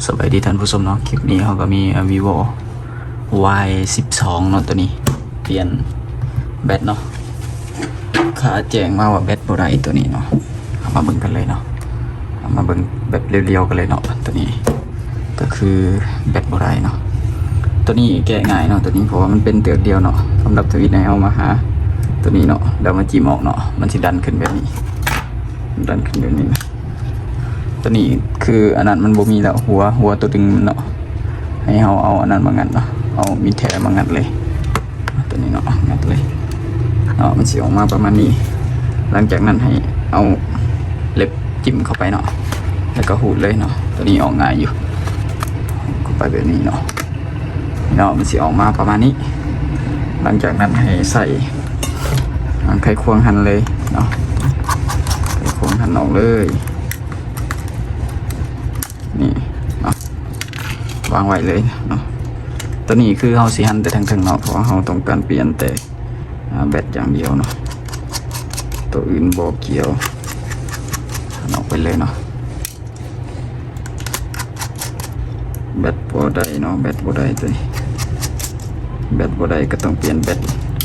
สวัสดีท่านผู้ชมเนาะคลิปนี้เขาก็มี vivo Y12 เนาะตัวนี้เปลี่ยนแบตเนาะขาแจ้งมาว่าแบตบ่ได้ตัวนี้เนาะเอามาเบิ่งกันเลยเนาะเอามาเบิ่งแบบเรียวๆกันเลยเนาะตัวนี้ก็คือแบตบ่ได้เนาะตัวนี้แก้ง่ายเนาะตัวนี้เพราะว่ามันเป็นเตือกเดียวเนาะสำหรับทวิตในเอามาหาตัวนี้เนาะแล้วมาจิ้มออกเนาะมันสิดันขึ้นแบบนี้ดันขึ้นแบบนี้นะตัวนี้คืออันนั้นมันบ่มีแล้วหัวตัวดึงเนาะให้เราเอาอันนั้นมางัดเนาะเอามีแถมางัดเลยตัวนี้เนาะงัดเลยเนาะมันสิออกมาประมาณนี้หลังจากนั้นให้เอาเล็บจิ้มเข้าไปเนาะแล้วก็หูดเลยเนาะตัวนี้ออกง่ายอยู่เข้าไปแบบนี้เนาะมันสิออกมาประมาณนี้หลังจากนั้นให้ใส่ไขควงหั่นเลยเนาะไขควงหั่นออกเลยนี่เนาะวางไว้เลยเนาะตัวนี้คือเราสิหั่นแต่ทั้งเนาะเพราะเราต้องการเปลี่ยนแต่แบตอย่างเดียวเนาะตัวอื่นบ่เกี่ยวหั่นออกไปเลยเนาะแบตบ่ได้เนาะแบตบ่ได้ตัวนี้แบตบ่ได้ก็ต้องเปลี่ยนแบต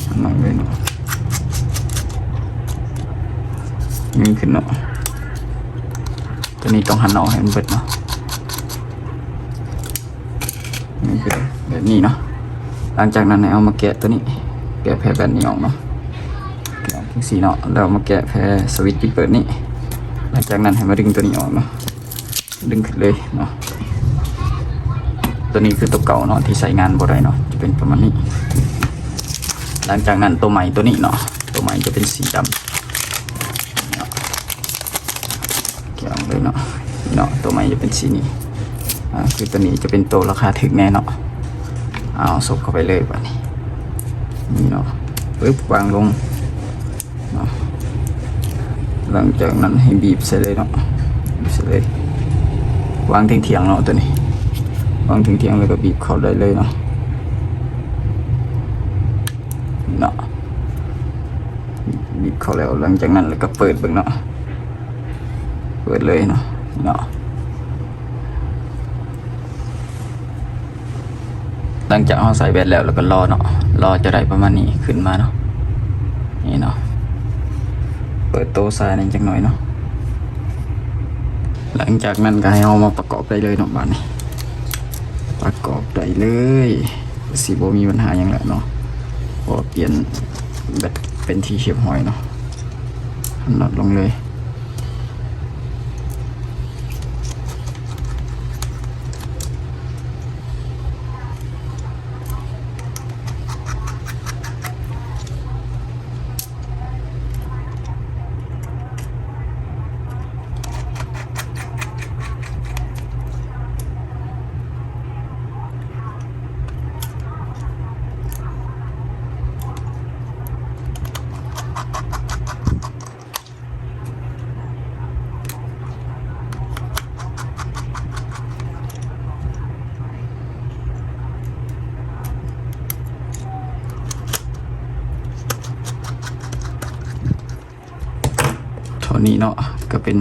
หั่นออกเลยเนาะนี่ขึ้นเนาะตัวนี้ต้องหั่นออกให้มันเบิดเนาะนี่คือแบบนี้เนาะหลังจากนั้นเอามาแกะตัวนี้แกะแพร่แบตนี้ออกเนาะแกะที่สีเนาะแล้วมาแกะแพร่สวิตช์ที่เปิดนี่หลังจากนั้นให้มาดึงตัวนี้ออกเนาะดึงขึ้นเลยเนาะตัวนี้คือตัวเก่าเนาะที่ใช้งานบ่ได้เนาะจะเป็นประมาณนี้หลังจากนั้นตัวใหม่ตัวนี้เนาะตัวใหม่จะเป็นสีดำแกะออกเลยเนาะตัวใหม่จะเป็นสีนี้คือตัวนี้จะเป็นตัวราคาถึกแน่เนาะเอาศพเข้าไปเลยแบบนี้นี่เนาะปึ๊บวางลงเนาะหลังจากนั้นให้บีบใส่เลยเนาะบีบใส่เลยวางเทียงๆเนาะตัวนี้วางเทียงๆแล้วก็บีบเข้าได้เลยเนาะบีบเข้าแล้วหลังจากนั้นแล้วก็เปิดเบิ่งเนาะเปิดเลยเนาะหลังจากเราใส่แบตแล้วก็รอเนาะรอจะได้ประมาณนี้ขึ้นมาเนาะนี่เนาะเปิดโต๊ะซ้ายนิดจังหน่อยเนาะหลังจากนั้นก็ให้เอามาประกอบได้เลยเนาะบ้านนี้ประกอบได้เลยสีโบมีปัญหาอย่างไรเนาะพอเปลี่ยนแบตเป็นที่เขียบหอยเนาะน็อตลงเลยตัวนี้เนาะก็เป็น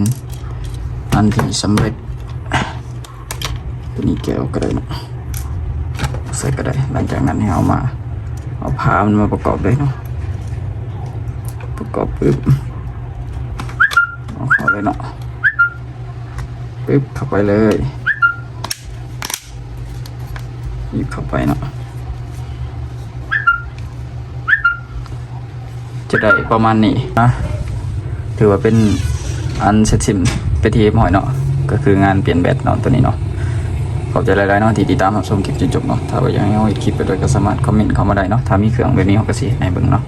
อันที่สำเร็จตัวนี้แก้วก็ได้เนาะใส่ก็ได้หลังจากนั้นให้เอาผ้ามันมาประกอบเลยเนาะประกอบปึ๊บเอาเข้าเลยเนาะปึ๊บเข้าไปเลยหยิบเข้าไปเนาะจะได้ประมาณนี้นะถือว่าเป็นอันเสร็จสิ้นไปทีหอยเนาะก็คืองานเปลี่ยนแบตเนาะตัวนี้เนาะขอบใจหลายๆเนาะที่ติดตามรับชมคลิปจนจบเนาะถ้าว่าอยากให้เอาคลิปไปด้วยก็สามารถคอมเมนต์เข้ามาได้เนาะถ้ามีเครื่องแบบนี้เขาก็สิให้เบิ่งเนาะ